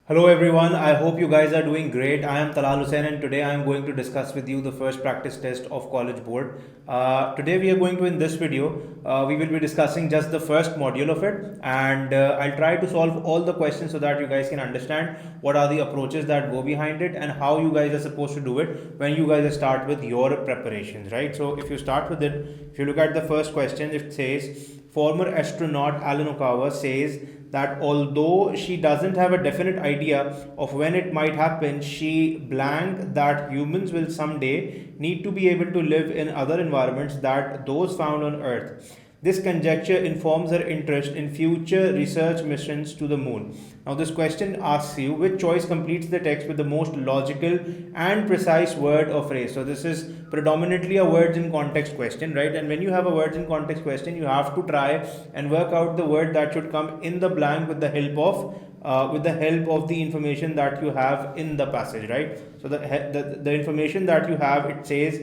Hello everyone, I hope you guys are doing great. I am Talal Hussain and today I am going to discuss with you the first practice test of Collegeboard. Today we are going to, in this video, we will be discussing just the first module of it, and I'll try to solve all the questions so that you guys can understand what are the approaches that go behind it and how you guys are supposed to do it when you guys start with your preparations, right? So if you start with it, if you look at the first question, it says, former astronaut Alan Okawa says that although she doesn't have a definite idea of when it might happen, she blank that humans will someday need to be able to live in other environments that those found on Earth. This conjecture informs her interest in future research missions to the moon. Now, this question asks you which choice completes the text with the most logical and precise word or phrase. So, this is predominantly a words in context question, right? And when you have a words in context question, you have to try and work out the word that should come in the blank with the help of the information that you have in the passage, right? So the information that you have, it says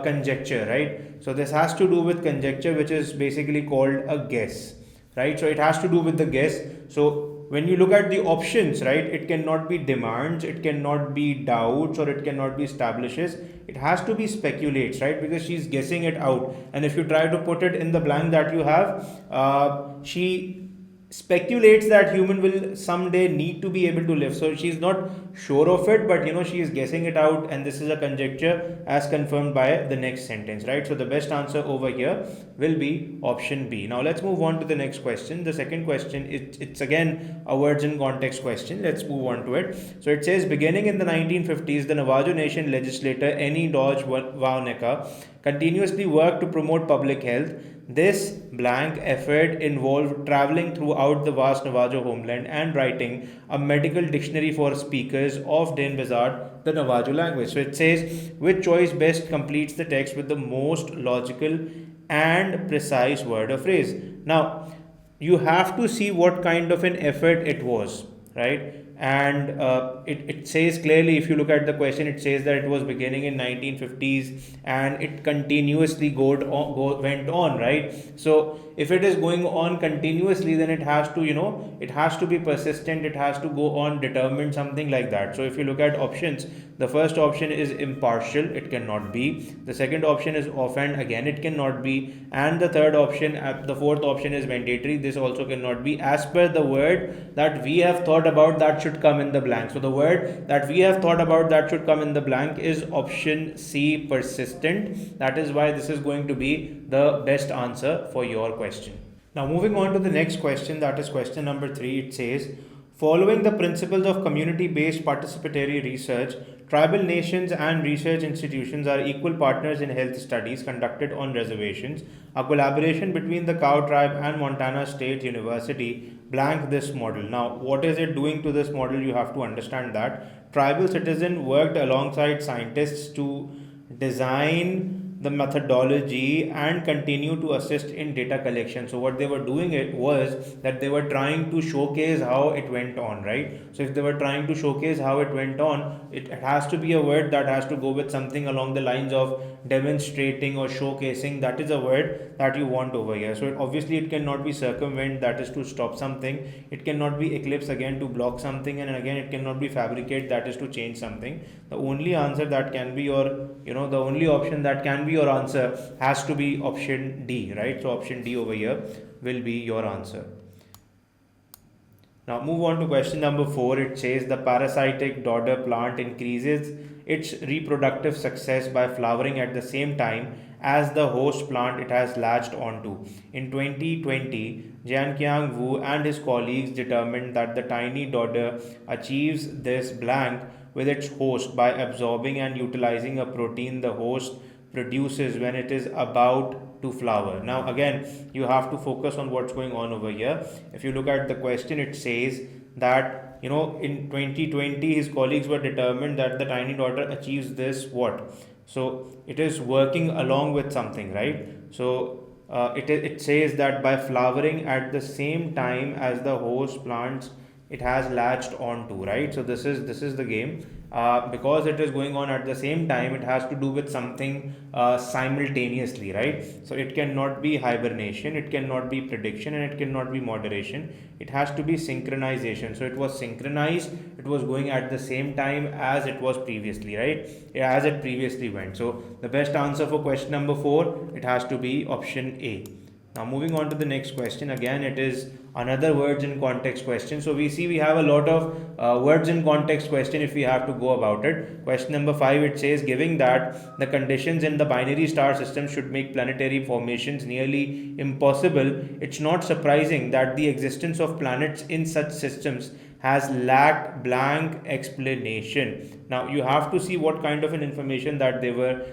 conjecture, right? So this has to do with conjecture, which is basically called a guess, right? So it has to do with the guess. So when you look at the options, right, it cannot be demands, it cannot be doubts, or it cannot be establishes. It has to be speculates, right? Because she's guessing it out. And if you try to put it in the blank that you have, she speculates that human will someday need to be able to live. So she's not sure of it, but she is guessing it out, and this is a conjecture as confirmed by the next sentence, right? So the best answer over here will be option B. Now let's move on to the next question. The second question, it's again a words in context question. Let's move on to it. So it says, beginning in the 1950s, the Navajo Nation legislator 𝐂𝐨𝐧𝐿𝐴 continuously worked to promote public health. This blank effort involved traveling throughout the vast Navajo homeland and writing a medical dictionary for speakers of 𝐷𝐴𝐴𝑍𝑦, the Navajo language. So it says, which choice best completes the text with the most logical and precise word or phrase. Now, you have to see what kind of an effort it was, right? And it says clearly, if you look at the question, it says that it was beginning in 1950s and it continuously went on, right? So if it is going on continuously, then it has to, it has to be persistent, it has to go on determined, something like that. So if you look at options, the first option is impartial, it cannot be. The second option is often, again it cannot be. And the third option, the fourth option is mandatory, this also cannot be. As per the word that we have thought about, that should come in the blank. So the word that we have thought about that should come in the blank is option C, persistent. That is why this is going to be the best answer for your question. Now moving on to the next question, that is question number 3. It says, following the principles of community-based participatory research, tribal nations and research institutions are equal partners in health studies conducted on reservations. A collaboration between the Cow tribe and Montana State University blank this model. Now, what is it doing to this model? You have to understand that tribal citizens worked alongside scientists to design the methodology and continue to assist in data collection. So what they were doing it was that they were trying to showcase how it went on, right? So if they were trying to showcase how it went on, it has to be a word that has to go with something along the lines of demonstrating or showcasing. That is a word that you want over here. So obviously it cannot be circumvent, that is to stop something. It cannot be eclipse, again to block something, and again it cannot be fabricate, that is to change something. The only answer that can be your, the only option that can be your answer has to be option D, right? So option D over here will be your answer. Now move on to question number 4. It says the parasitic dodder plant increases its reproductive success by flowering at the same time as the host plant it has latched onto. In 2020, Jian Wu and his colleagues determined that the tiny dodder achieves this blank with its host by absorbing and utilizing a protein the host produces when it is about to flower. Now again, you have to focus on what's going on over here. If you look at the question, it says that in 2020 his colleagues were determined that the tiny daughter achieves this what. So it is working along with something, right? So it says that by flowering at the same time as the host plants it has latched onto, right? So this is the game. Because it is going on at the same time, it has to do with something simultaneously, right? So it cannot be hibernation, it cannot be prediction, and it cannot be moderation. It has to be synchronization. So it was synchronized, it was going at the same time as it was previously, right? As it previously went. So the best answer for question number 4, it has to be option A. Now moving on to the next question, again it is another words in context question. So we see we have a lot of words in context question if we have to go about it. Question number 5, it says, giving that the conditions in the binary star system should make planetary formations nearly impossible, it's not surprising that the existence of planets in such systems has lacked blank explanation. Now you have to see what kind of an information that they were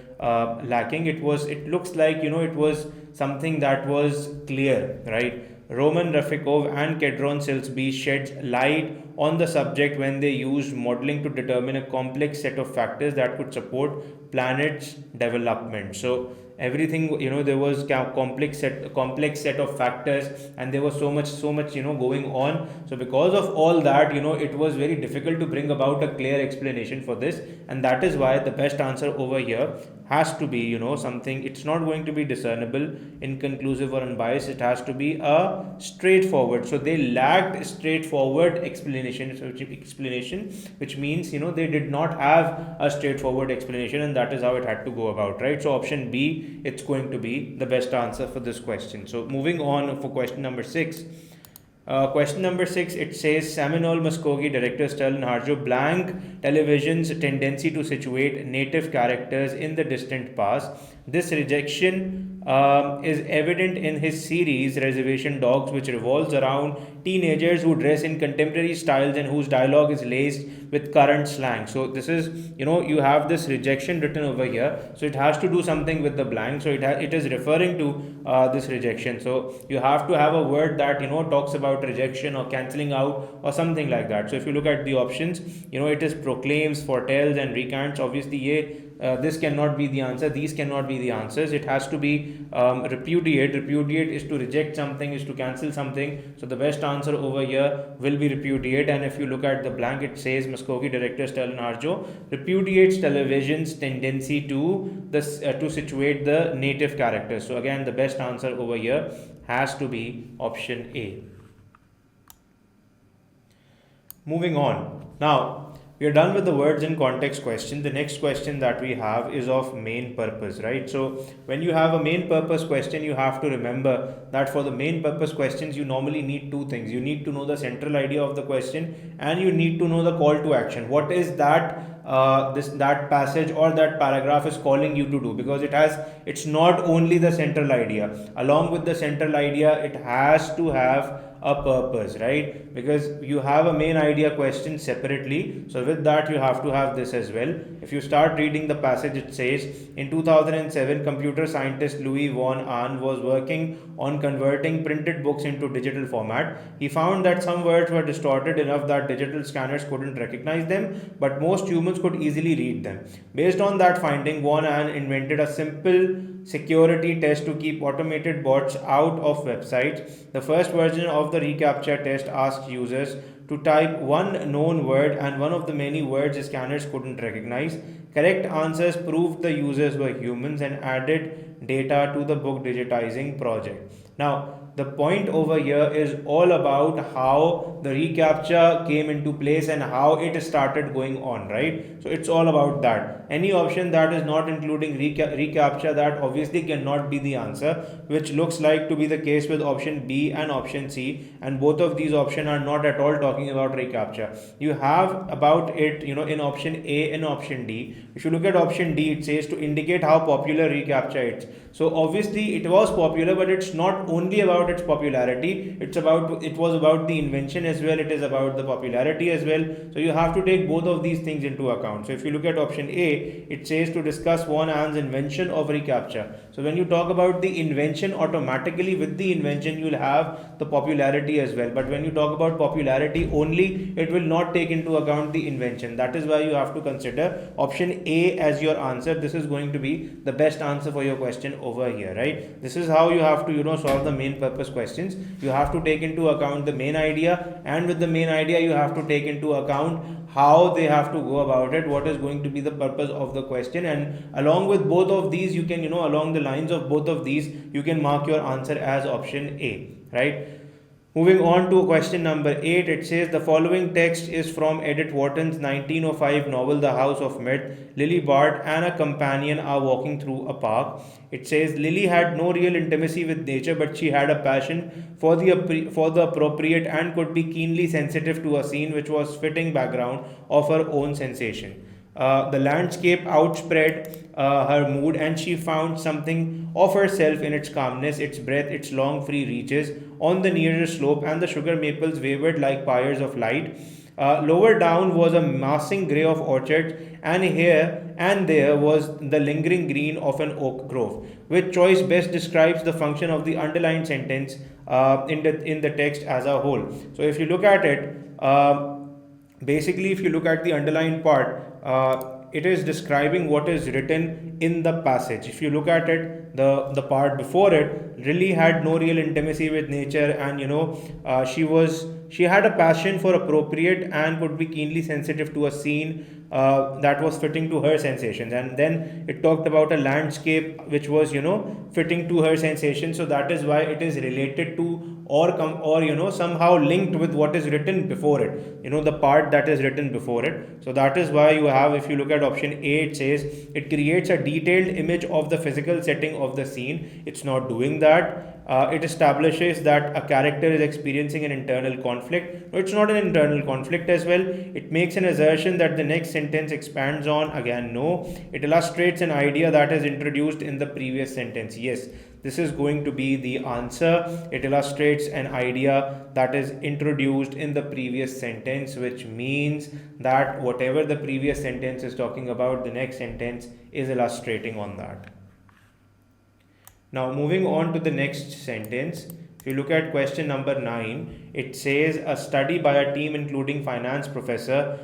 lacking. It looks like, it was something that was clear, right? Roman Rafikov and Kedron Silsby sheds light on the subject when they used modeling to determine a complex set of factors that could support planets' development. So everything, there was complex set of factors, and there was so much going on. So because of all that, it was very difficult to bring about a clear explanation for this, and that is why the best answer over here has to be, something. It's not going to be discernible, inconclusive, or unbiased. It has to be a straightforward. So they lacked straightforward explanation, which means, they did not have a straightforward explanation, and that is how it had to go about, right? So option B, it's going to be the best answer for this question. So moving on for question number 6. Question number 6, it says, Seminole Muskogee director Sterling Harjo blank television's tendency to situate native characters in the distant past. This rejection is evident in his series Reservation Dogs, which revolves around teenagers who dress in contemporary styles and whose dialogue is laced with current slang. So this is, you have this rejection written over here, so it has to do something with the blank. So it is referring to this rejection. So you have to have a word that talks about rejection or cancelling out or something like that. So if you look at the options, it is proclaims, foretells, and recants. Obviously this cannot be the answer, these cannot be the answers. It has to be repudiate. Repudiate is to reject something, is to cancel something. So the best answer over here will be repudiate. And if you look at the blank, it says Muskogee director Sterling Harjo repudiates television's tendency to situate the native characters. So again, the best answer over here has to be option A. Moving on. Now, we are done with the words in context question. The next question that we have is of main purpose, right? So when you have a main purpose question, you have to remember that for the main purpose questions, you normally need two things. You need to know the central idea of the question, and you need to know the call to action. What is that that passage or that paragraph is calling you to do? Because it's not only the central idea. Along with the central idea, it has to have a purpose, right? Because you have a main idea question separately, so with that you have to have this as well. If you start reading the passage, it says, in 2007, computer scientist Louis von Ahn was working on converting printed books into digital format. He found that some words were distorted enough that digital scanners couldn't recognize them, but most humans could easily read them. Based on that finding, von Ahn invented a simple security test to keep automated bots out of websites. The first version of the reCAPTCHA test asked users to type one known word and one of the many words the scanners couldn't recognize. Correct answers proved the users were humans and added data to the book digitizing project. Now, the point over here is all about how the reCAPTCHA came into place and how it started going on, right? So it's all about that. Any option that is not including reCAPTCHA, that obviously cannot be the answer, which looks like to be the case with option B and option C, and both of these options are not at all talking about reCAPTCHA. You have about it, in option A and option D. If you look at option D, it says to indicate how popular reCAPTCHA is. So obviously it was popular, but it's not only about its popularity, it was about the invention as well, it is about the popularity as well. So you have to take both of these things into account. So if you look at option A, it says to discuss von Ahn's invention of reCAPTCHA. So when you talk about the invention, automatically with the invention you'll have the popularity as well, but when you talk about popularity only, it will not take into account the invention. That is why you have to consider option A as your answer. This is going to be the best answer for your question over here, right? This is how you have to solve the main purpose purpose questions, you have to take into account the main idea, and with the main idea you have to take into account how they have to go about it, what is going to be the purpose of the question, and along with both of these you can, along the lines of both of these, you can mark your answer as option A, right? Moving on to question number 8, it says the following text is from Edith Wharton's 1905 novel The House of Myth. Lily Bart and a companion are walking through a park. It says Lily had no real intimacy with nature, but she had a passion for the appropriate and could be keenly sensitive to a scene which was fitting background of her own sensation. The landscape outspread her mood, and she found something of herself in its calmness, its breadth, its long free reaches on the nearer slope, and the sugar maples wavered like pyres of light. Lower down was a massing grey of orchards, and here and there was the lingering green of an oak grove. Which choice best describes the function of the underlined sentence in the text as a whole? So if you look at it, basically if you look at the underlined part, it is describing what is written in the passage. If you look at it, the part before it, Lily had no real intimacy with nature, and she had a passion for appropriate and could be keenly sensitive to a scene that was fitting to her sensations. And then it talked about a landscape which was fitting to her sensations. So that is why it is related to or somehow linked with what is written before it, the part that is written before it. So that is why you have, if you look at option A, it says it creates a detailed image of the physical setting of the scene. It's not doing that. It establishes that a character is experiencing an internal conflict. No, it's not an internal conflict as well. It makes an assertion that the next sentence expands on. Again, no. It illustrates an idea that is introduced in the previous sentence. Yes, this is going to be the answer. It illustrates an idea that is introduced in the previous sentence, which means that whatever the previous sentence is talking about, the next sentence is illustrating on that. Now moving on to the next sentence, if you look at question number 9, it says a study by a team including finance professor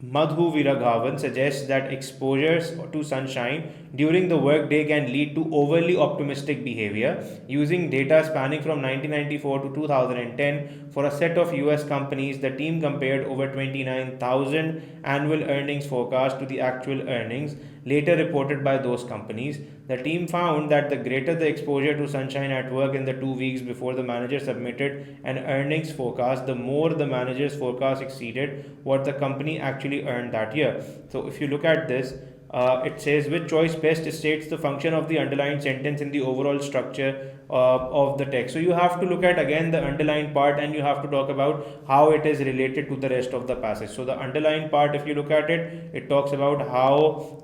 Madhu Viraghavan suggests that exposures to sunshine during the workday can lead to overly optimistic behavior. Using data spanning from 1994 to 2010 for a set of US companies, the team compared over 29,000 annual earnings forecast to the actual earnings later reported by those companies. The team found that the greater the exposure to sunshine at work in the 2 weeks before the manager submitted an earnings forecast, the more the manager's forecast exceeded what the company actually earned that year. So if you look at this, it says which choice best states the function of the underlined sentence in the overall structure of the text. So you have to look at again the underlined part, and you have to talk about how it is related to the rest of the passage. So the underlined part, if you look at it, it talks about how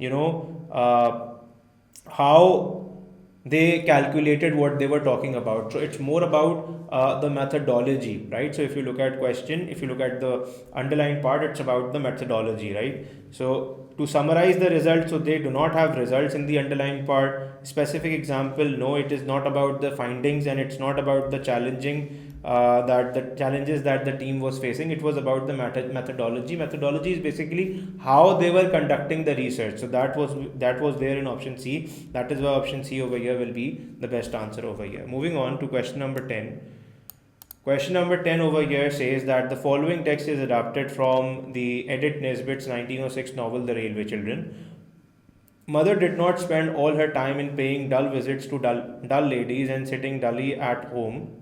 they calculated what they were talking about. So it's more about the methodology, right? So if you look at the underlined part, it's about the methodology, right? So to summarize the results, so they do not have results in the underlined part. Specific example, no, it is not about the findings, and it's not about the challenges that the team was facing. It was about the methodology. Methodology is basically how they were conducting the research. So that was there in option C. That is why option C over here will be the best answer over here. Moving on to question number 10. Question number 10 over here says that the following text is adapted from the Edith Nesbit's 1906 novel The Railway Children. Mother did not spend all her time in paying dull visits to dull ladies and sitting dully at home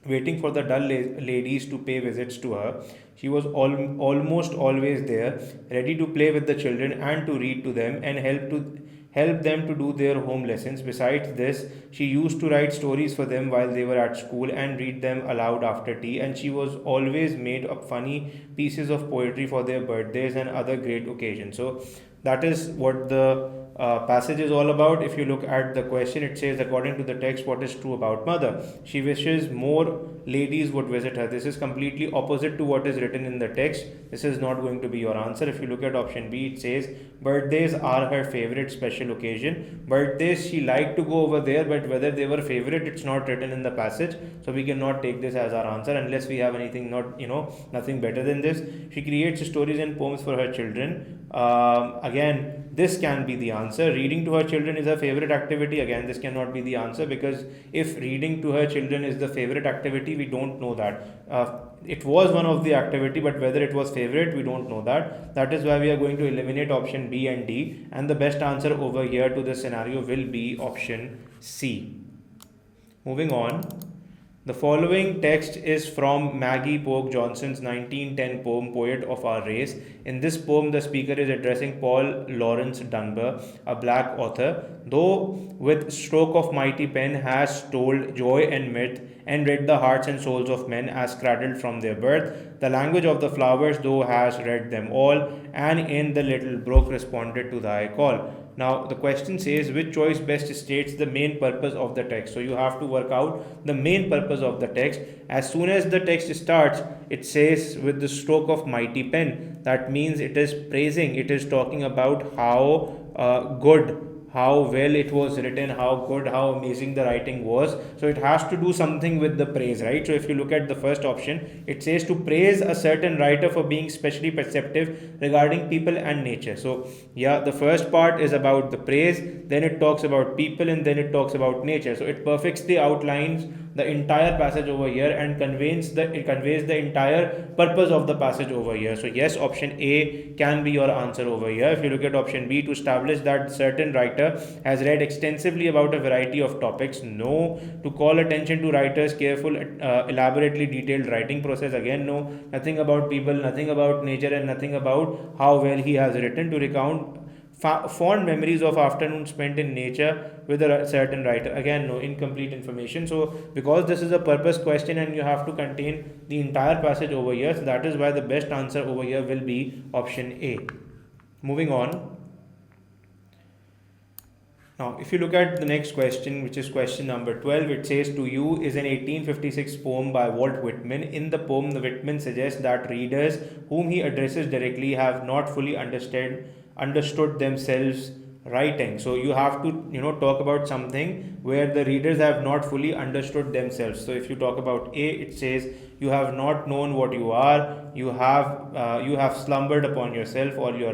waiting for the dull ladies to pay visits to her. She was almost always there, ready to play with the children and to read to them and help them to do their home lessons. Besides this, she used to write stories for them while they were at school and read them aloud after tea, and she was always made up funny pieces of poetry for their birthdays and other great occasions. So that is what the passage is all about. If you look at the question, it says according to the text, what is true about mother? She wishes more ladies would visit her. This is completely opposite to what is written in the text. This is not going to be your answer. If you look at option B, it says birthdays are her favorite special occasion. Birthdays, she liked to go over there, but whether they were favorite, it's not written in the passage. So we cannot take this as our answer unless we have anything nothing better than this. She creates stories and poems for her children. Again, this can be the answer. Reading to her children is her favorite activity. Again, this cannot be the answer, because if reading to her children is the favorite activity, we don't know that. It was one of the activity, but whether it was favorite, we don't know that. That is why we are going to eliminate option B and D, and the best answer over here to this scenario will be option C. Moving on. The following text is from Maggie Polk Johnson's 1910 poem, Poet of Our Race. In this poem, the speaker is addressing Paul Laurence Dunbar, a black author, though with stroke of mighty pen has told joy and mirth, and read the hearts and souls of men as cradled from their birth. The language of the flowers, though, has read them all, and in the little brook responded to thy call. Now, the question says, which choice best states the main purpose of the text? So you have to work out the main purpose of the text. As soon as the text starts, it says with the stroke of mighty pen. That means it is praising. It is talking about how good, how well it was written, how good, how amazing the writing was. So it has to do something with the praise, right? So if you look at the first option, it says to praise a certain writer for being specially perceptive regarding people and nature. So yeah, the first part is about the praise, then it talks about people, and then it talks about nature. So it perfects the outlines, the entire passage over here, and conveys the entire purpose of the passage over here. So yes, option A can be your answer over here. If you look at option B, to establish that certain writer has read extensively about a variety of topics. No. To call attention to writers' careful, elaborately detailed writing process. Again, no. Nothing about people, nothing about nature, and nothing about how well he has written. To recount fond memories of afternoons spent in nature with a certain writer. Again, no, incomplete information. So because this is a purpose question and you have to contain the entire passage over here, so that is why the best answer over here will be option A. Moving on. Now, if you look at the next question, which is question number 12, it says, To You is an 1856 poem by Walt Whitman. In the poem, the Whitman suggests that readers whom he addresses directly have not fully understood themselves writing. So you have to talk about something where the readers have not fully understood themselves. So if you talk about A, it says, you have not known what you are, you have slumbered upon yourself all your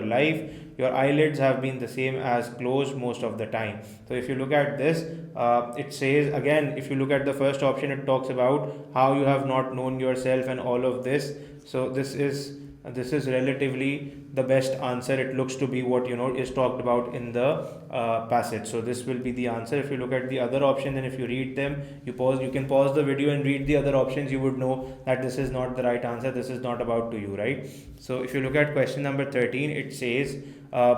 life, your eyelids have been the same as closed most of the time. So if you look at this, it says, again, if you look at the first option, it talks about how you have not known yourself and all of this. So this is relatively the best answer. It looks to be what is talked about in the passage. So this will be the answer. If you look at the other option, and if you read them, you can pause the video and read the other options. You would know that this is not the right answer. This is not about to you, right? So if you look at question number 13, it says,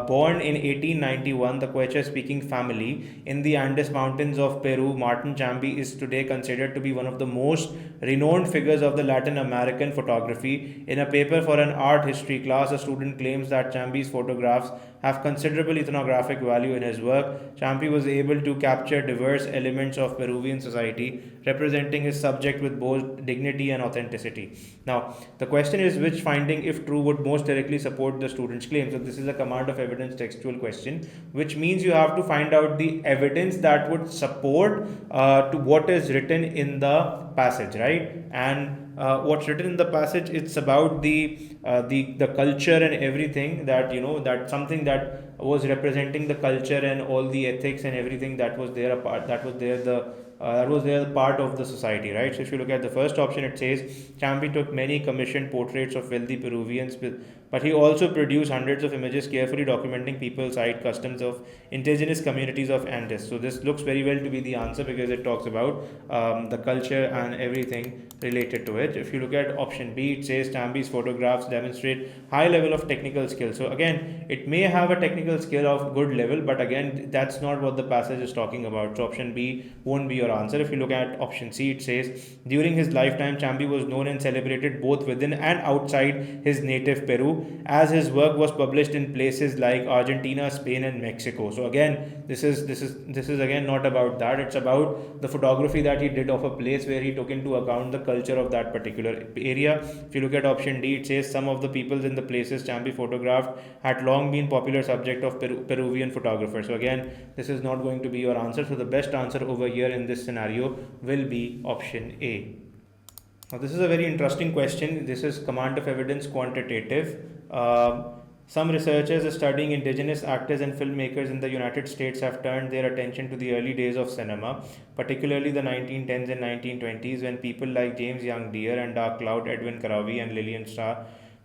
born in 1891, the Quechua-speaking family in the Andes Mountains of Peru, Martin Chambi is today considered to be one of the most renowned figures of the Latin American photography. In a paper for an art history class, a student claims that Chambi's photographs have considerable ethnographic value in his work. Chambi was able to capture diverse elements of Peruvian society, representing his subject with both dignity and authenticity. Now, the question is, which finding, if true, would most directly support the student's claim? So this is a command of evidence textual question, which means you have to find out the evidence that would support to what is written in the passage, right? And what's written in the passage, it's about the culture and everything that that something that was representing the culture and all the ethics and everything that was there part of the society, right? So if you look at the first option, it says Chambi took many commissioned portraits of wealthy Peruvians, but he also produced hundreds of images carefully documenting people's side customs of indigenous communities of Andes. So this looks very well to be the answer because it talks about the culture and everything related to it. If you look at option B, it says Chambi's photographs demonstrate high level of technical skill. So again, it may have a technical skill of good level, but again, that's not what the passage is talking about. So option B won't be your your answer. If you look at option C, it says during his lifetime, Chambi was known and celebrated both within and outside his native Peru, as his work was published in places like Argentina, Spain, and Mexico. So again, this is again not about that. It's about the photography that he did of a place where he took into account the culture of that particular area. If you look at option D, it says some of the peoples in the places Chambi photographed had long been popular subject of Peruvian photographers. So again, this is not going to be your answer. So the best answer over here in this scenario will be option A. Now this is a very interesting question. This is command of evidence quantitative. Some researchers studying indigenous actors and filmmakers in the United States have turned their attention to the early days of cinema, particularly the 1910s and 1920s, when people like James Young Deere and Dark Cloud, Edwin Caravi, and Lillian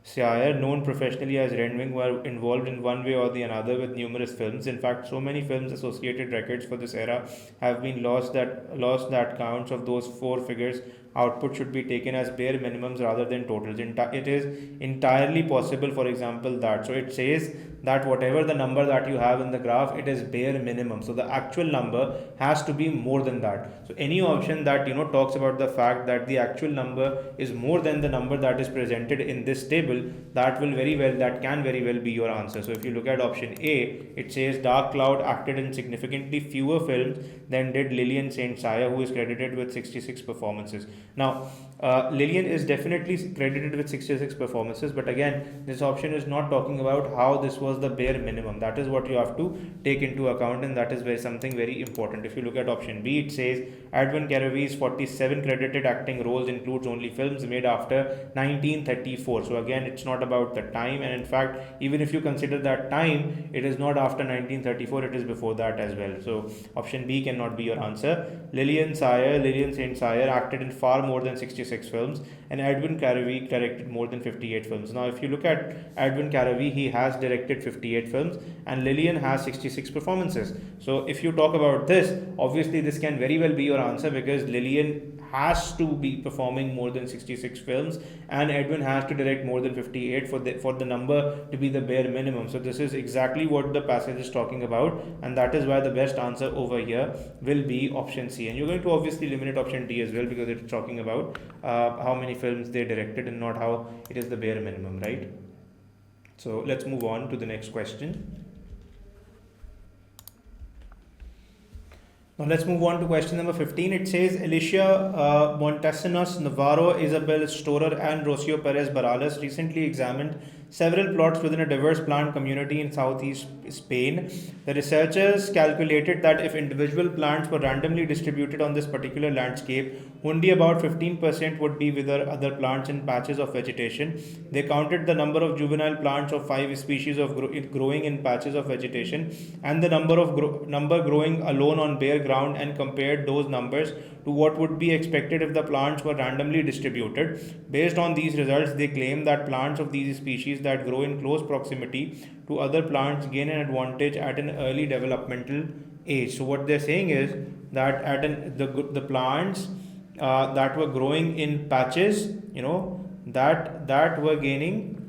Sayer, known professionally as Red Wing, were involved in one way or the another with numerous films. In fact, so many films associated records for this era have been lost that counts of those four figures output should be taken as bare minimums rather than totals. It is entirely possible, for example, that. So it says that whatever the number that you have in the graph, it is bare minimum. So the actual number has to be more than that. So any option that talks about the fact that the actual number is more than the number that is presented in this table, that can very well be your answer. So if you look at option A, it says Dark Cloud acted in significantly fewer films than did Lillian St. Cyr, who is credited with 66 performances. Now, Lillian is definitely credited with 66 performances, but again, this option is not talking about how this was the bare minimum. That is what you have to take into account, and that is something very important. If you look at option B, it says Edwin Caravi's 47 credited acting roles includes only films made after 1934. So again, it's not about the time, and in fact, even if you consider that time, it is not after 1934, it is before that as well. So option B cannot be your answer. Lillian St. Cyr acted in far more than 66 films, and Edwin Caravi directed more than 58 films. Now, if you look at Edwin Caravi, he has directed 58 films, and Lillian has 66 performances. So if you talk about this, obviously this can very well be your answer, because Lillian has to be performing more than 66 films, and Edwin has to direct more than 58 for the number to be the bare minimum. So this is exactly what the passage is talking about, and that is why the best answer over here will be option C. And you're going to obviously eliminate option D as well, because it's talking about how many films they directed and not how it is the bare minimum, right? So let's move on to the next question. Now let's move on to question number 15. It says Alicia Montesinos Navarro, Isabel Storer, and Rocio Perez Barales recently examined several plots within a diverse plant community in southeast Spain. The researchers calculated that if individual plants were randomly distributed on this particular landscape, only about 15% would be with other plants in patches of vegetation. They counted the number of juvenile plants of 5 species of growing in patches of vegetation and the number growing alone on bare ground, and compared those numbers to what would be expected if the plants were randomly distributed. Based on these results, they claim that plants of these species that grow in close proximity to other plants gain an advantage at an early developmental age. So what they're saying is that the plants that were growing in patches, that were gaining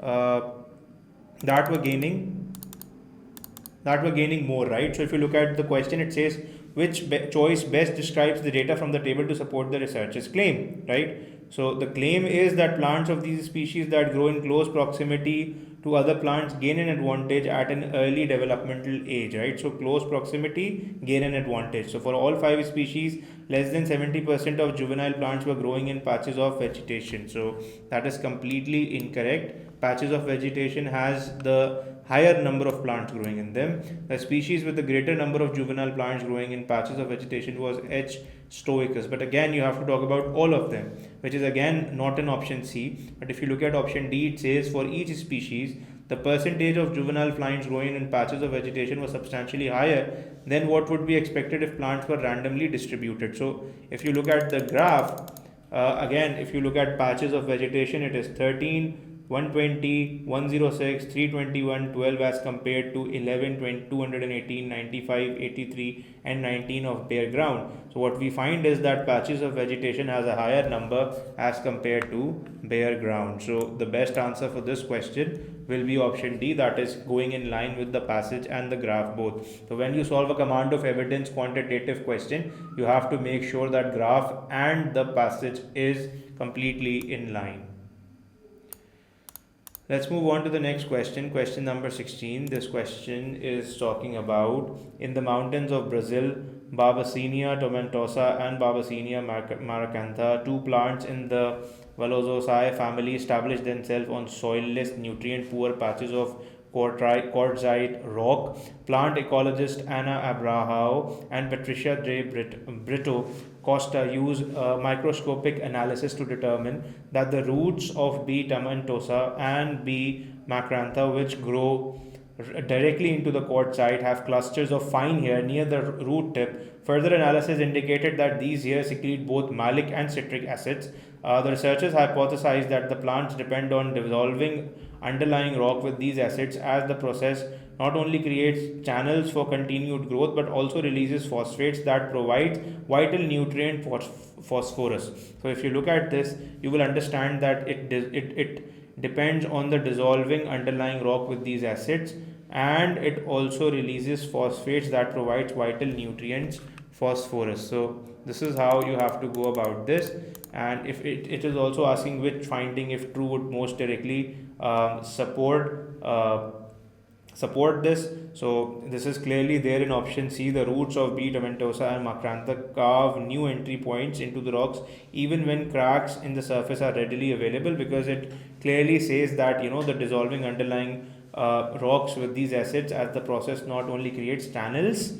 more, right? So if you look at the question, it says which choice best describes the data from the table to support the researcher's claim, right? So the claim is that plants of these species that grow in close proximity to other plants gain an advantage at an early developmental age, right? So close proximity, gain an advantage. So for all 5 species, less than 70% of juvenile plants were growing in patches of vegetation. So that is completely incorrect. Patches of vegetation has the higher number of plants growing in them. The species with the greater number of juvenile plants growing in patches of vegetation was H. stoicus. But again, you have to talk about all of them, which is again not in option C. But if you look at option D, it says for each species, the percentage of juvenile plants growing in patches of vegetation was substantially higher than what would be expected if plants were randomly distributed. So if you look at the graph, again, if you look at patches of vegetation, it is 13 120, 106, 321, 12 as compared to 11, 20, 218, 95, 83 and 19 of bare ground. So what we find is that patches of vegetation has a higher number as compared to bare ground. So the best answer for this question will be option D, that is going in line with the passage and the graph both. So when you solve a command of evidence quantitative question, you have to make sure that graph and the passage is completely in line. Let's move on to the next question, question number 16. This question is talking about in the mountains of Brazil, Bbasina tomentosa and Bbasina maracantha, two plants in the Vallozoaceae family, established themselves on soilless, nutrient-poor patches of quartzite rock. Plant ecologist Anna Abrahao and Patricia J. Brito Costa use microscopic analysis to determine that the roots of B. tomentosa and B. macrantha, which grow directly into the quartzite, have clusters of fine hair near the root tip. Further analysis indicated that these hairs secrete both malic and citric acids. The researchers hypothesized that the plants depend on dissolving underlying rock with these acids, as the process not only creates channels for continued growth but also releases phosphates that provide vital nutrient phosphorus. So if you look at this, you will understand that it depends on the dissolving underlying rock with these acids, and it also releases phosphates that provides vital nutrients phosphorus. So this is how you have to go about this. And if it is also asking which finding, if true, would most directly support this. So this is clearly there in option C. The roots of B. tomentosa and macrantha carve new entry points into the rocks even when cracks in the surface are readily available, because it clearly says that the dissolving underlying rocks with these acids, as the process not only creates channels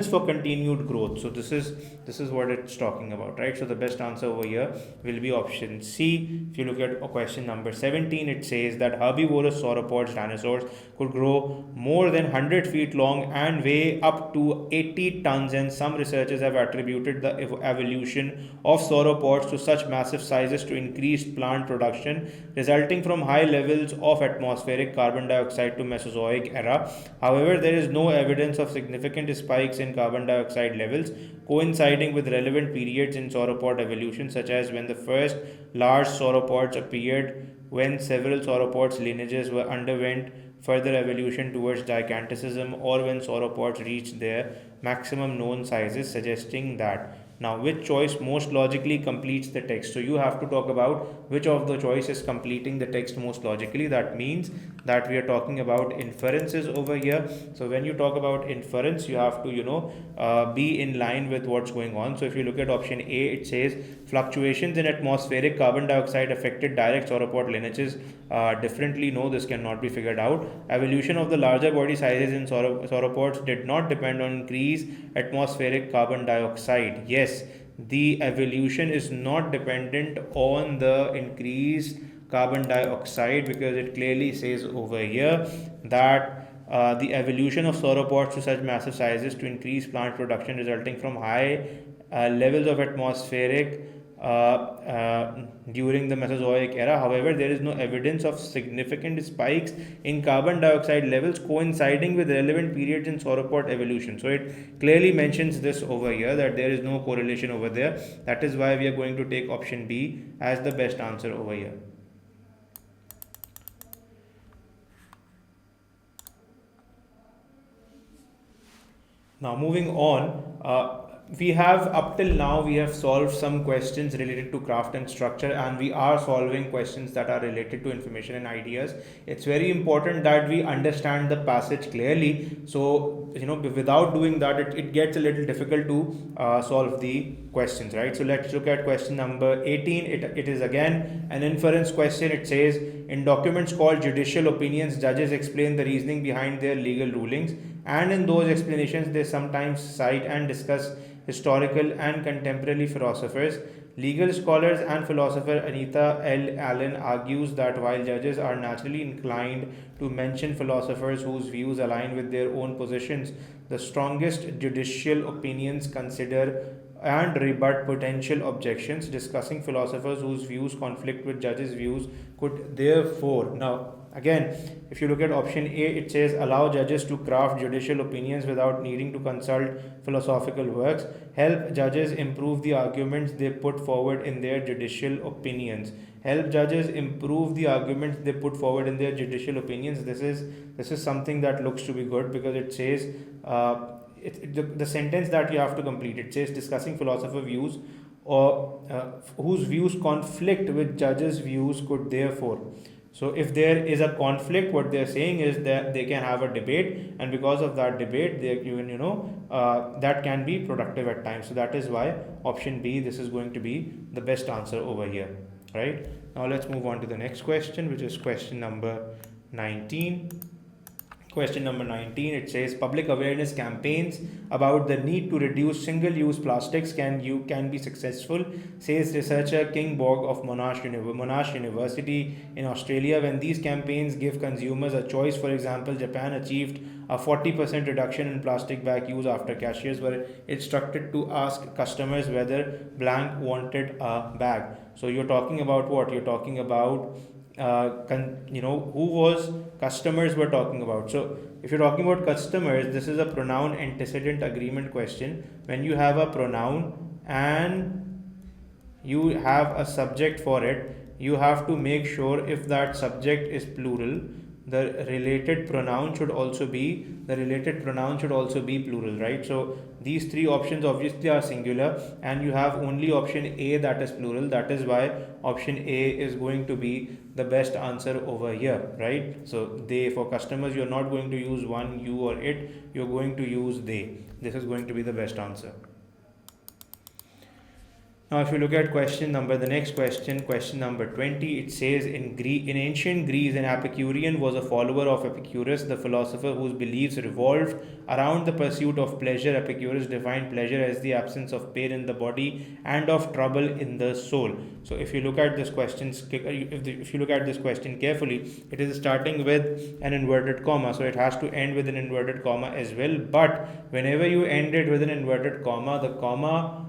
for continued growth. So this is what it's talking about, right? So the best answer over here will be option C. If you look at question number 17, it says that herbivorous sauropods dinosaurs could grow more than 100 feet long and weigh up to 80 tons, and some researchers have attributed the evolution of sauropods to such massive sizes to increased plant production resulting from high levels of atmospheric carbon dioxide to Mesozoic era. However, there is no evidence of significant spikes in carbon dioxide levels coinciding with relevant periods in sauropod evolution, such as when the first large sauropods appeared, when several sauropods lineages were underwent further evolution towards giganticism, or when sauropods reached their maximum known sizes, suggesting that. Now, which choice most logically completes the text? So you have to talk about which of the choice is completing the text most logically. That means that we are talking about inferences over here. So when you talk about inference, you have to be in line with what's going on. So if you look at option A, it says fluctuations in atmospheric carbon dioxide affected direct sauropod lineages differently. No, this cannot be figured out. Evolution of the larger body sizes in sauropods did not depend on increased atmospheric carbon dioxide. Yes, the evolution is not dependent on the increased carbon dioxide, because it clearly says over here that the evolution of sauropods to such massive sizes to increase plant production resulting from high levels of atmospheric during the Mesozoic era. However, there is no evidence of significant spikes in carbon dioxide levels coinciding with relevant periods in sauropod evolution. So it clearly mentions this over here, that there is no correlation over there. That is why we are going to take option B as the best answer over here. Now moving on, we have up till now we have solved some questions related to craft and structure, and we are solving questions that are related to information and ideas. It's very important that we understand the passage clearly. So without doing that, it gets a little difficult to solve the questions, right? So let's look at question number 18. It is again an inference question. It says, in documents called judicial opinions, judges explain the reasoning behind their legal rulings, and in those explanations they sometimes cite and discuss historical and contemporary philosophers. Legal scholars and philosopher Anita L. Allen argues that while judges are naturally inclined to mention philosophers whose views align with their own positions, the strongest judicial opinions consider and rebut potential objections, discussing philosophers whose views conflict with judges' views could therefore. Now, again, if you look at option A, it says allow judges to craft judicial opinions without needing to consult philosophical works, help judges improve the arguments they put forward in their judicial opinions. Help judges improve the arguments they put forward in their judicial opinions. This is something that looks to be good, because it says the sentence that you have to complete. It says discussing philosopher views or whose views conflict with judges' views could therefore. So if there is a conflict, what they're saying is that they can have a debate, and because of that debate, they that can be productive at times. So that is why option B, this is going to be the best answer over here, right? Now let's move on to the next question, which is question number 19. Question number 19, it says public awareness campaigns about the need to reduce single-use plastics can be successful, says researcher King Bog of Monash University in Australia. When these campaigns give consumers a choice, for example, Japan achieved a 40% reduction in plastic bag use after cashiers were instructed to ask customers whether blank wanted a bag. So you're talking about what? You're talking about who was customers were talking about. So if you're talking about customers, this is a pronoun antecedent agreement question. When you have a pronoun and you have a subject for it, you have to make sure if that subject is plural, the related pronoun should also be plural, right? So these three options obviously are singular, and you have only option A that is plural. That is why option A is going to be the best answer over here, right? So they, for customers, you're not going to use one, you or it, you're going to use they. This is going to be the best answer. Now, if you look at the next question, question number 20, it says in ancient Greece, an Epicurean was a follower of Epicurus, the philosopher whose beliefs revolved around the pursuit of pleasure. Epicurus defined pleasure as the absence of pain in the body and of trouble in the soul. So, if you look at this question, carefully, it is starting with an inverted comma, so it has to end with an inverted comma as well. But whenever you end it with an inverted comma, the comma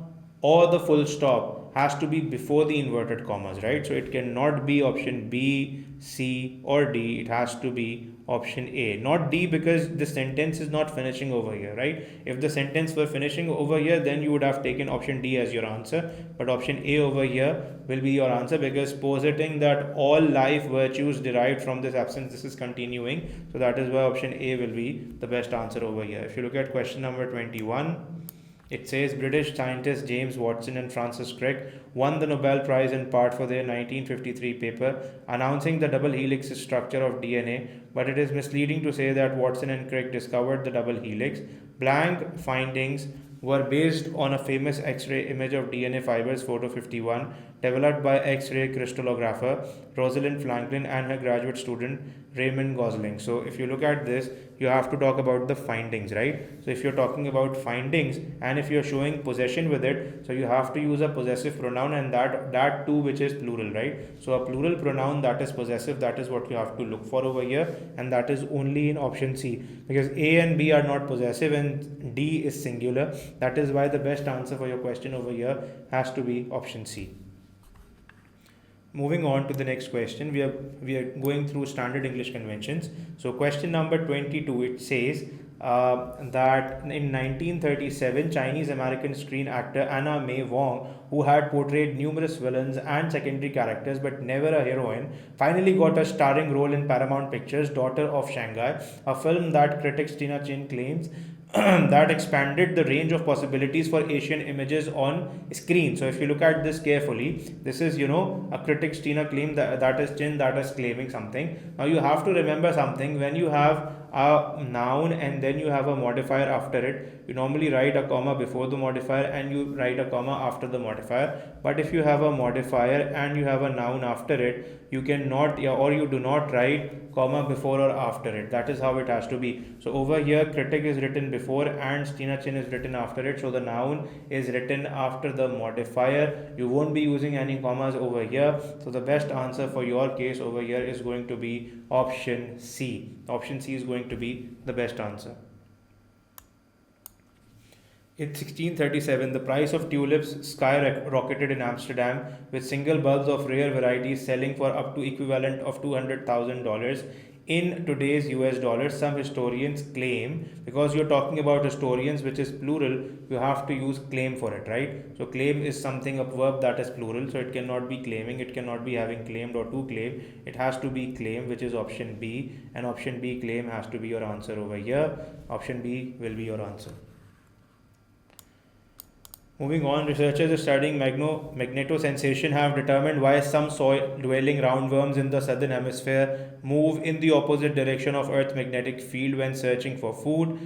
or the full stop has to be before the inverted commas, right? So it cannot be option B, C or D. It has to be option A, not D, because the sentence is not finishing over here, right? If the sentence were finishing over here, then you would have taken option D as your answer, but option A over here will be your answer, because positing that all life virtues derived from this absence, this is continuing, so that is why option A will be the best answer over here. If you look at question number 21, it says British scientists James Watson and Francis Crick won the Nobel Prize in part for their 1953 paper announcing the double helix structure of DNA, but it is misleading to say that Watson and Crick discovered the double helix. Blank findings were based on a famous X-ray image of DNA fibers, photo 51, developed by X-ray crystallographer Rosalind Franklin and her graduate student Raymond Gosling. So if you look at this, you have to talk about the findings, right? So if you're talking about findings and if you're showing possession with it, so you have to use a possessive pronoun, and that too which is plural, right? So a plural pronoun that is possessive, that is what you have to look for over here, and that is only in option C, because A and B are not possessive and D is singular. That is why the best answer for your question over here has to be option C. Moving on to the next question, we are going through standard English conventions. So question number 22, it says that in 1937, Chinese American screen actor Anna May Wong, who had portrayed numerous villains and secondary characters but never a heroine, finally got a starring role in Paramount Pictures' Daughter of Shanghai, a film that critic Tina Chin claims that expanded the range of possibilities for Asian images on screen. So if you look at this carefully, this is, a critic's Tina claim that is Chin that is claiming something. Now you have to remember something. When you have a noun and then you have a modifier after it, you normally write a comma before the modifier and you write a comma after the modifier. But if you have a modifier and you have a noun after it, you cannot, or you do not write comma before or after it. That is how it has to be. So over here, critic is written before and Tina Chin is written after it. So the noun is written after the modifier. You won't be using any commas over here. So the best answer for your case over here is going to be option C. Option C is going to be the best answer. In 1637, the price of tulips skyrocketed in Amsterdam, with single bulbs of rare varieties selling for up to equivalent of $200,000 in today's US dollars. Some historians claim, because you're talking about historians, which is plural, you have to use claim for it, right? So claim is something, a verb that is plural, so it cannot be claiming, it cannot be having claimed or to claim. It has to be claim, which is option B, and option B, claim, has to be your answer over here. Option B will be your answer. Moving on, researchers studying magnetosensation have determined why some soil-dwelling roundworms in the southern hemisphere move in the opposite direction of Earth's magnetic field when searching for food.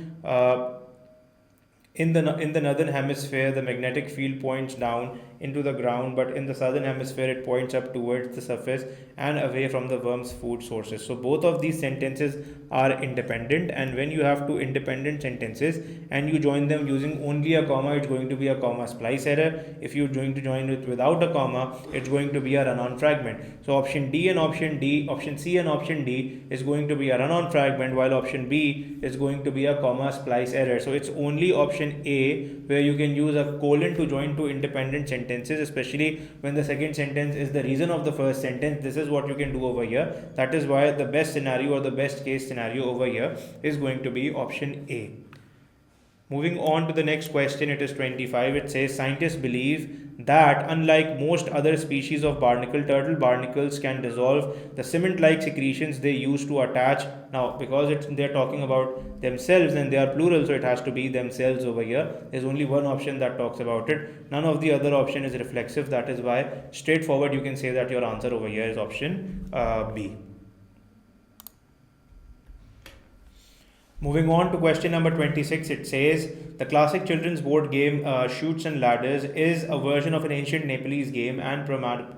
In the northern hemisphere, the magnetic field points down into the ground, but in the southern hemisphere, it points up towards the surface and away from the worm's food sources. So both of these sentences are independent, and when you have two independent sentences and you join them using only a comma, it's going to be a comma splice error. If you're going to join it without a comma, it's going to be a run-on fragment. So option D and option D, option C and option D is going to be a run-on fragment, while option B is going to be a comma splice error. So it's only option A where you can use a colon to join two independent sentences, especially when the second sentence is the reason of the first sentence. This is what you can do over here. That is why the best scenario or the best case scenario over here is going to be option A. Moving on to the next question, it is 25. It says scientists believe that unlike most other species of barnacle, turtle barnacles can dissolve the cement-like secretions they use to attach. Now, because they're talking about themselves and they are plural, so it has to be themselves over here. There's only one option that talks about it. None of the other option is reflexive. That is why straightforward you can say that your answer over here is option B. Moving on to question number 26, it says the classic children's board game Chutes and Ladders is a version of an ancient Nepalese game and Pramada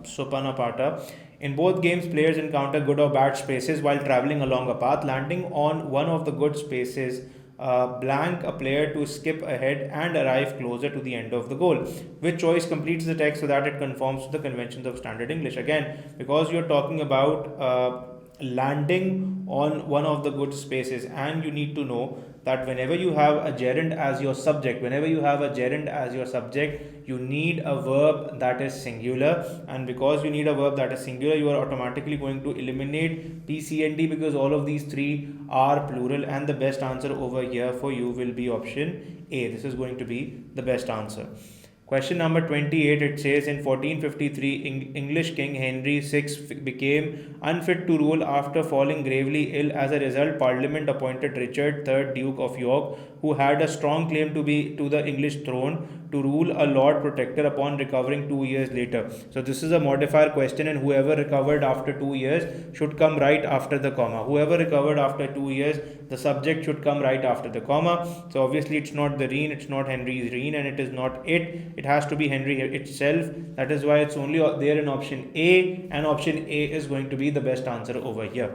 Sopanapata. In both games, players encounter good or bad spaces while traveling along a path. Landing on one of the good spaces blank a player to skip ahead and arrive closer to the end of the goal. Which choice completes the text so that it conforms to the conventions of standard English? Again, because you're talking about landing on one of the good spaces, and you need to know that whenever you have a gerund as your subject, you need a verb that is singular, and because you need a verb that is singular, you are automatically going to eliminate T, C and D, because all of these three are plural, and the best answer over here for you will be option A. This is going to be the best answer. Question number 28, it says in 1453, English King Henry VI became unfit to rule after falling gravely ill. As a result, Parliament appointed Richard III, Duke of York, who had a strong claim to the English throne, to rule a Lord Protector upon recovering 2 years later. So this is a modifier question, and whoever recovered after 2 years should come right after the comma. Whoever recovered after 2 years, the subject should come right after the comma. So obviously it's not the reign, it's not Henry's reign, and it is not it has to be Henry itself. That is why it's only there in option A, and option A is going to be the best answer over here.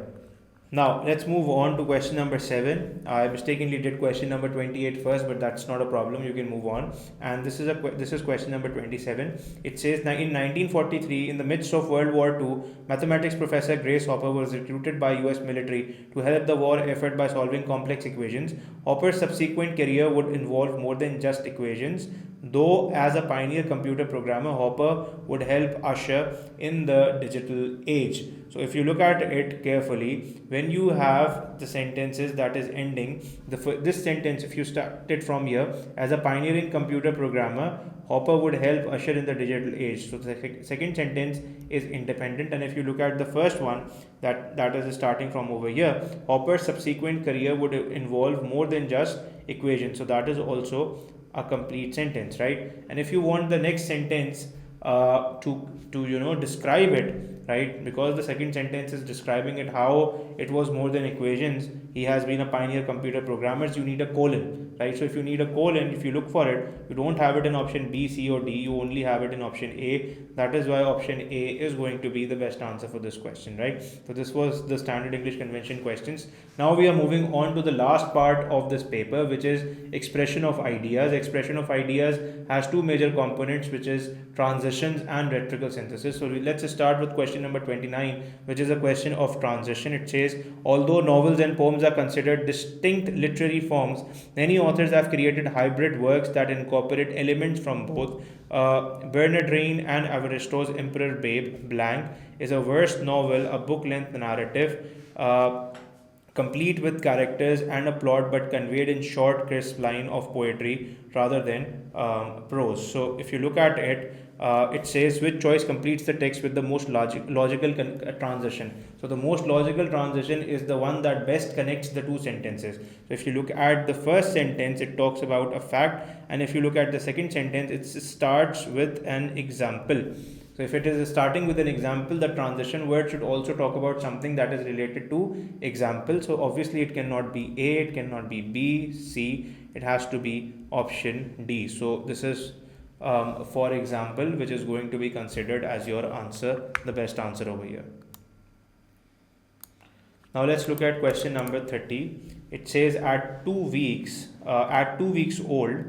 Now let's move on to question number 7. I mistakenly did question number 28 first, but that's not a problem. You can move on. And this is question number 27. It says in 1943, in the midst of World War II, mathematics professor Grace Hopper was recruited by US military to help the war effort by solving complex equations. Hopper's subsequent career would involve more than just equations. Though as a pioneer computer programmer, Hopper would help usher in the digital age. So if you look at it carefully, when you have the sentences that is ending, this sentence, if you start it from here, as a pioneering computer programmer, Hopper would help usher in the digital age. So the second sentence is independent, and if you look at the first one, that is starting from over here, Hopper's subsequent career would involve more than just equations. So that is also a complete sentence, right? And if you want the next sentence to describe it, right, because the second sentence is describing it how it was more than equations, he has been a pioneer computer programmer, you need a colon, right? So if you need a colon, if you look for it, you don't have it in option B, C or D, you only have it in option A. That is why option A is going to be the best answer for this question, right? So this was the standard English convention questions. Now we are moving on to the last part of this paper, which is expression of ideas. Expression of ideas has two major components, which is transitions and rhetorical synthesis. So let's start with question question number 29, which is a question of transition. It says, although novels and poems are considered distinct literary forms, many authors have created hybrid works that incorporate elements from both. Bernardine and Aristotle's Emperor Babe Blank is a verse novel, a book-length narrative, complete with characters and a plot, but conveyed in short, crisp line of poetry rather than prose. So, if you look at it, it says which choice completes the text with the most logical transition. So, the most logical transition is the one that best connects the two sentences. So, if you look at the first sentence, it talks about a fact, and if you look at the second sentence, it starts with an example. So if it is starting with an example, the transition word should also talk about something that is related to example. So obviously it cannot be A, it cannot be B, C, it has to be option D. So this is for example, which is going to be considered as your answer, the best answer over here. Now let's look at question number 30. It says at 2 weeks old,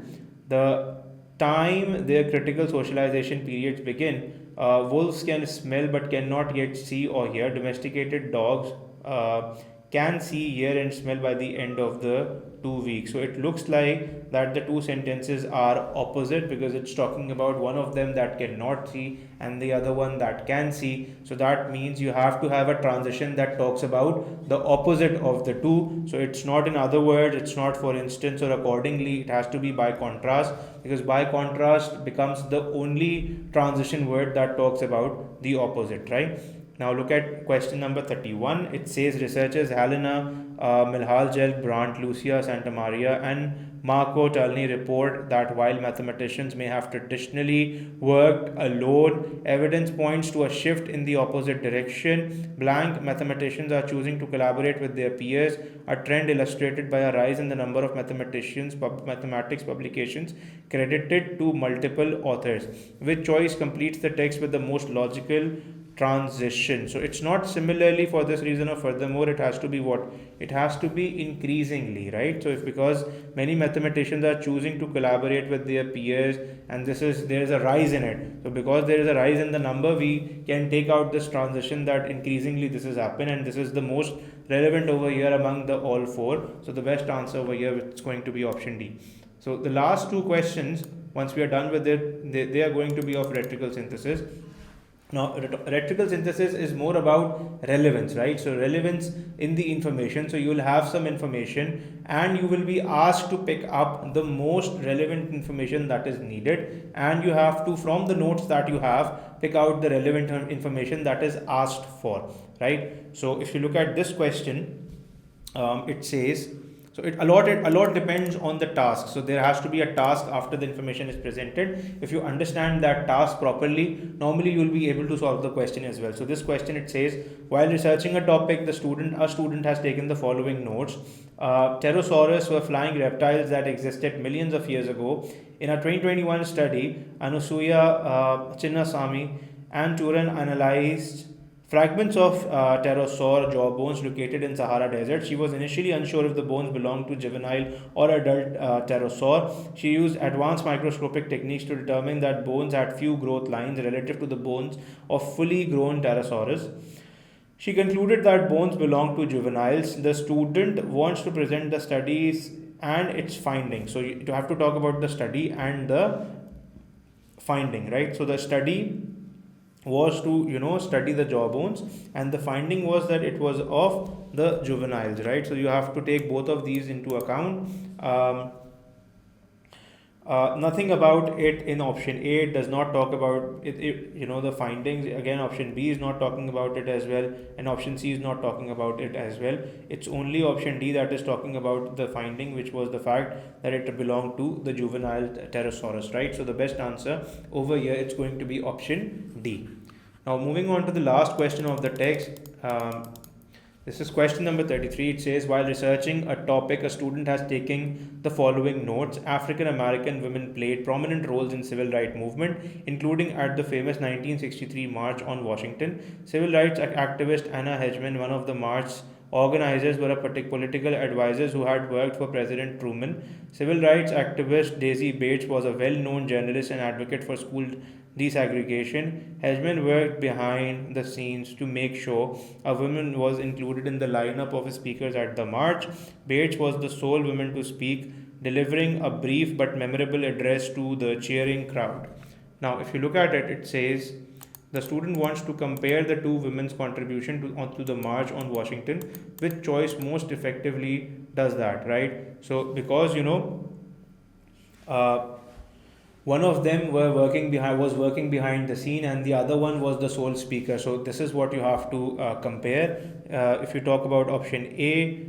the time their critical socialization periods begin, wolves can smell but cannot yet see or hear. Domesticated dogs can see, hear, and smell by the end of the 2 weeks. So it looks like that the two sentences are opposite, because it's talking about one of them that cannot see and the other one that can see. So that means you have to have a transition that talks about the opposite of the two. So it's not in other words, it's not for instance or accordingly, it has to be by contrast, because by contrast becomes the only transition word that talks about the opposite, right? Now look at question number 31. It says researchers Helena Milhalgel, Brandt, Lucia Santamaria, and Marco Tulny report that while mathematicians may have traditionally worked alone, evidence points to a shift in the opposite direction. Blank mathematicians are choosing to collaborate with their peers, a trend illustrated by a rise in the number of mathematics publications credited to multiple authors. Which choice completes the text with the most logical transition? So it's not similarly for this reason, or furthermore, it has to be what? It has to be increasingly, right? So if because many mathematicians are choosing to collaborate with their peers, and there is a rise in it. So because there is a rise in the number, we can take out this transition that increasingly this has happened, and this is the most relevant over here among the all four. So the best answer over here is going to be option D. So the last two questions, once we are done with it, they are going to be of rhetorical synthesis. Now, rhetorical synthesis is more about relevance, right? So, relevance in the information. So, you will have some information and you will be asked to pick up the most relevant information that is needed, and you have to, from the notes that you have, pick out the relevant information that is asked for, right? So, if you look at this question, it says, so a lot depends on the task. So there has to be a task after the information is presented. If you understand that task properly, normally you will be able to solve the question as well. So this question, it says, while researching a topic, a student has taken the following notes. Pterosaurus were flying reptiles that existed millions of years ago. In a 2021 study, Anusuya Chinnasamy and Turan analyzed fragments of pterosaur jaw bones located in Sahara Desert. She was initially unsure if the bones belonged to juvenile or adult pterosaur. She used advanced microscopic techniques to determine that bones had few growth lines relative to the bones of fully grown pterosaurs. She concluded that bones belonged to juveniles. The student wants to present the studies and its findings. So you have to talk about the study and the finding, right? So the study was to study the jaw bones, and the finding was that it was of the juveniles, right? So you have to take both of these into account. Nothing about it in option A. It does not talk about it, the findings. Again, option B is not talking about it as well, and option C is not talking about it as well. It's only option D that is talking about the finding, which was the fact that it belonged to the juvenile pterosaurus, right? So the best answer over here, it's going to be option D. Now moving on to the last question of the text. This is question number 33. It says, while researching a topic, a student has taken the following notes. African American women played prominent roles in civil rights movement, including at the famous 1963 March on Washington. Civil rights activist Anna Hedgeman, one of the march's organizers, were political advisors who had worked for President Truman. Civil rights activist Daisy Bates was a well-known journalist and advocate for school desegregation, Hedgeman worked behind the scenes to make sure a woman was included in the lineup of speakers at the march. Bates was the sole woman to speak, delivering a brief but memorable address to the cheering crowd. Now, if you look at it, it says the student wants to compare the two women's contribution to the March on Washington. Which choice most effectively does that, right? So, because uh, one of them was working behind the scene, and the other one was the sole speaker. So this is what you have to compare. If you talk about option A,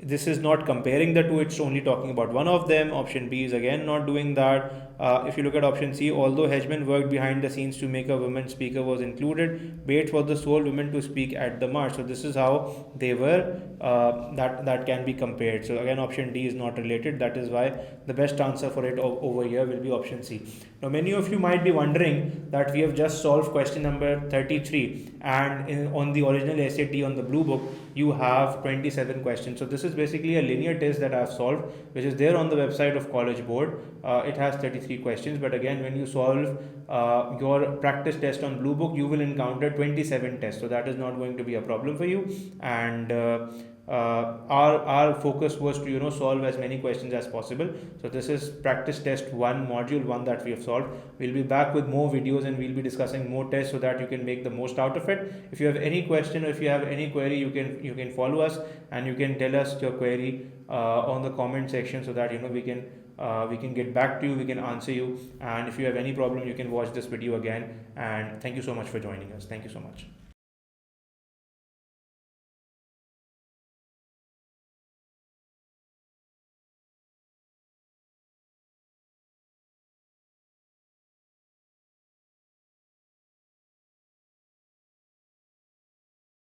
this is not comparing the two, it's only talking about one of them. Option B is again not doing that. If you look at option C, although Hedgeman worked behind the scenes to make a woman speaker was included, Bates was the sole woman to speak at the march. So this is how they were, that can be compared. So again, option D is not related. That is why the best answer for it over here will be option C. Now many of you might be wondering that we have just solved question number 33, and on the original SAT on the blue book you have 27 questions. So this is basically a linear test that I have solved, which is there on the website of College Board. It has 33 questions, but again, when you solve your practice test on blue book, you will encounter 27 tests. So that is not going to be a problem for you. And our focus was to solve as many questions as possible. So this is practice test 1, module 1 that we have solved. We'll be back with more videos and we'll be discussing more tests so that you can make the most out of it. If you have any question or if you have any query, you can follow us and you can tell us your query on the comment section, so that we can get back to you, we can answer you. And if you have any problem, you can watch this video again. And thank you so much for joining us. Thank you so much.